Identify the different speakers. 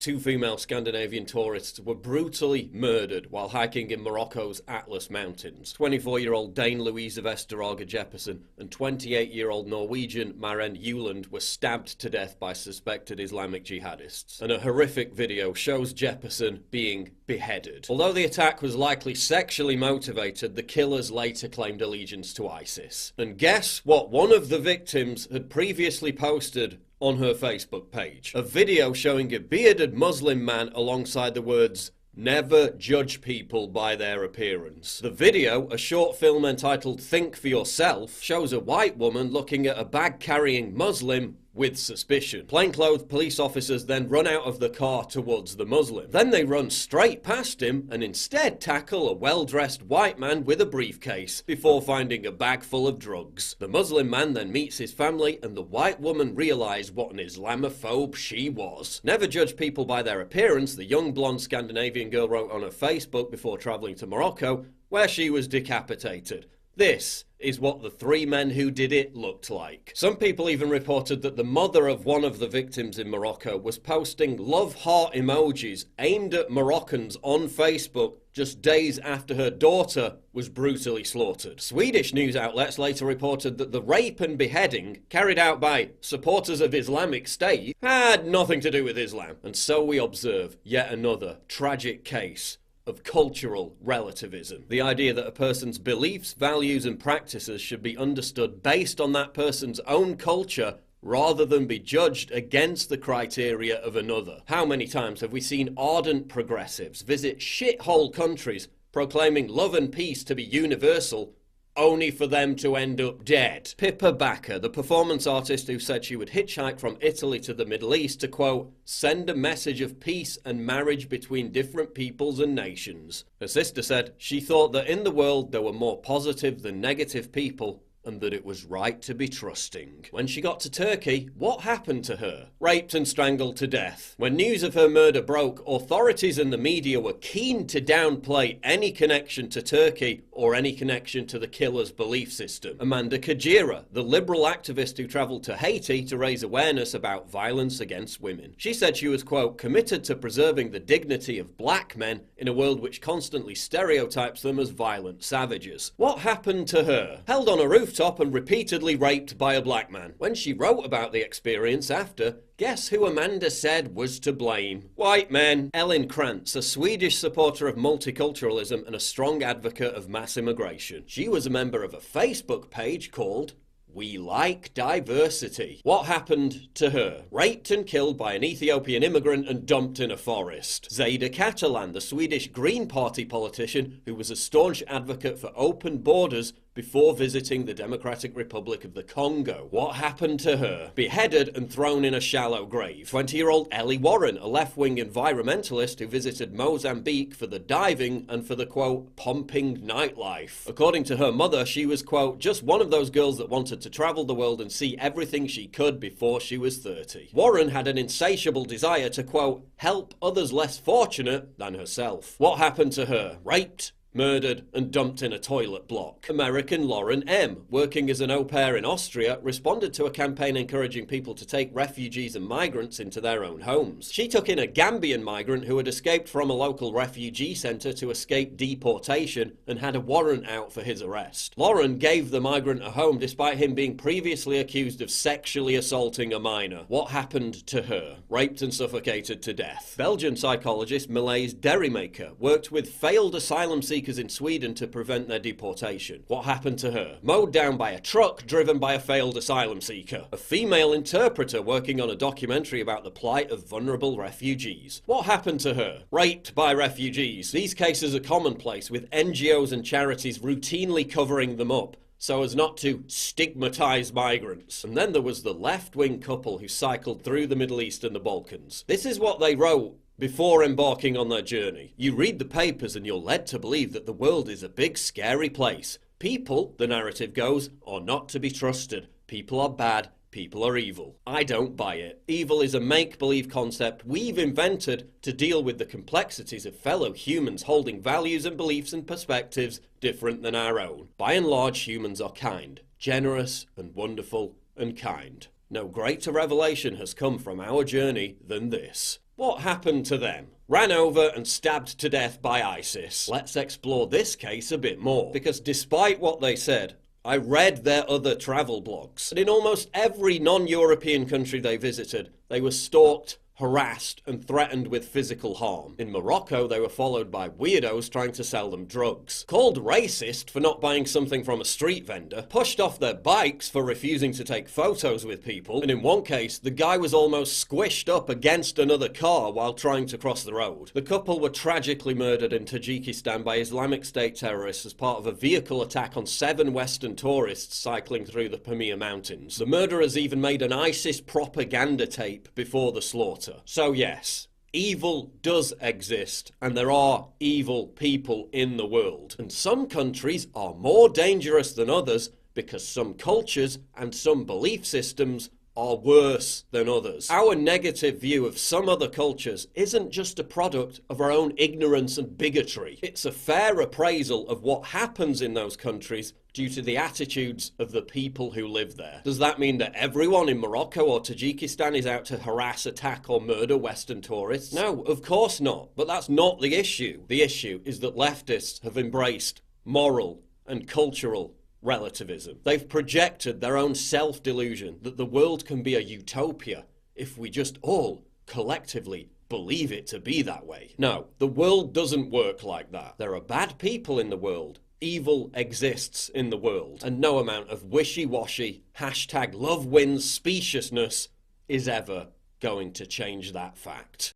Speaker 1: Two female Scandinavian tourists were brutally murdered while hiking in Morocco's Atlas Mountains. 24-year-old Dane Louise Vesterage Jeppesen and 28-year-old Norwegian Maren Juland were stabbed to death by suspected Islamic jihadists. And a horrific video shows Jeppesen being beheaded. Although the attack was likely sexually motivated, the killers later claimed allegiance to ISIS. And guess what one of the victims had previously posted on her Facebook page? A video showing a bearded Muslim man alongside the words, "Never judge people by their appearance." The video, a short film entitled Think for Yourself, shows a white woman looking at a bag-carrying Muslim with suspicion. Plainclothed police officers then run out of the car towards the Muslim. Then they run straight past him and instead tackle a well-dressed white man with a briefcase before finding a bag full of drugs. The Muslim man then meets his family and the white woman realised what an Islamophobe she was. Never judge people by their appearance, the young blonde Scandinavian girl wrote on her Facebook before travelling to Morocco, where she was decapitated. This is what the three men who did it looked like. Some people even reported that the mother of one of the victims in Morocco was posting love heart emojis aimed at Moroccans on Facebook just days after her daughter was brutally slaughtered. Swedish news outlets later reported that the rape and beheading carried out by supporters of Islamic State had nothing to do with Islam. And so we observe yet another tragic case of cultural relativism. The idea that a person's beliefs, values and practices should be understood based on that person's own culture rather than be judged against the criteria of another. How many times have we seen ardent progressives visit shithole countries proclaiming love and peace to be universal, only for them to end up dead? Pippa Backer, the performance artist who said she would hitchhike from Italy to the Middle East to, quote, send a message of peace and marriage between different peoples and nations. Her sister said she thought that in the world there were more positive than negative people, and that it was right to be trusting. When she got to Turkey, what happened to her? Raped and strangled to death. When news of her murder broke, authorities and the media were keen to downplay any connection to Turkey or any connection to the killer's belief system. Amanda Kajira, the liberal activist who travelled to Haiti to raise awareness about violence against women. She said she was, quote, committed to preserving the dignity of black men in a world which constantly stereotypes them as violent savages. What happened to her? Held on a rooftop and repeatedly raped by a black man. When she wrote about the experience after, guess who Amanda said was to blame? White men. Ellen Krantz, a Swedish supporter of multiculturalism and a strong advocate of mass immigration. She was a member of a Facebook page called We Like Diversity. What happened to her? Raped and killed by an Ethiopian immigrant and dumped in a forest. Zada Catalan, the Swedish Green Party politician who was a staunch advocate for open borders before visiting the Democratic Republic of the Congo. What happened to her? Beheaded and thrown in a shallow grave. 20-year-old Ellie Warren, a left-wing environmentalist who visited Mozambique for the diving and for the, quote, pumping nightlife. According to her mother, she was, quote, just one of those girls that wanted to travel the world and see everything she could before she was 30. Warren had an insatiable desire to, quote, help others less fortunate than herself. What happened to her? Raped, murdered and dumped in a toilet block. American Lauren M., working as an au pair in Austria, responded to a campaign encouraging people to take refugees and migrants into their own homes. She took in a Gambian migrant who had escaped from a local refugee centre to escape deportation and had a warrant out for his arrest. Lauren gave the migrant a home despite him being previously accused of sexually assaulting a minor. What happened to her? Raped and suffocated to death. Belgian psychologist Malaise Derrymaker worked with failed asylum seekers in Sweden to prevent their deportation. What happened to her? Mowed down by a truck driven by a failed asylum seeker. A female interpreter working on a documentary about the plight of vulnerable refugees. What happened to her? Raped by refugees. These cases are commonplace, with NGOs and charities routinely covering them up so as not to stigmatise migrants. And then there was the left-wing couple who cycled through the Middle East and the Balkans. This is what they wrote before embarking on their journey. You read the papers and you're led to believe that the world is a big scary place. People, the narrative goes, are not to be trusted. People are bad. People are evil. I don't buy it. Evil is a make-believe concept we've invented to deal with the complexities of fellow humans holding values and beliefs and perspectives different than our own. By and large, humans are kind, generous and wonderful and kind. No greater revelation has come from our journey than this. What happened to them? Ran over and stabbed to death by ISIS. Let's explore this case a bit more, because despite what they said, I read their other travel blogs, and in almost every non-European country they visited, they were stalked, harassed and threatened with physical harm. In Morocco, they were followed by weirdos trying to sell them drugs. Called racist for not buying something from a street vendor, pushed off their bikes for refusing to take photos with people, and in one case, the guy was almost squished up against another car while trying to cross the road. The couple were tragically murdered in Tajikistan by Islamic State terrorists as part of a vehicle attack on 7 Western tourists cycling through the Pamir Mountains. The murderers even made an ISIS propaganda tape before the slaughter. So yes, evil does exist, and there are evil people in the world. And some countries are more dangerous than others because some cultures and some belief systems are worse than others. Our negative view of some other cultures isn't just a product of our own ignorance and bigotry. It's a fair appraisal of what happens in those countries due to the attitudes of the people who live there. Does that mean that everyone in Morocco or Tajikistan is out to harass, attack or murder Western tourists? No, of course not. But that's not the issue. The issue is that leftists have embraced moral and cultural relativism. They've projected their own self-delusion that the world can be a utopia if we just all collectively believe it to be that way. No, the world doesn't work like that. There are bad people in the world. Evil exists in the world. And no amount of wishy-washy, #love wins speciousness is ever going to change that fact.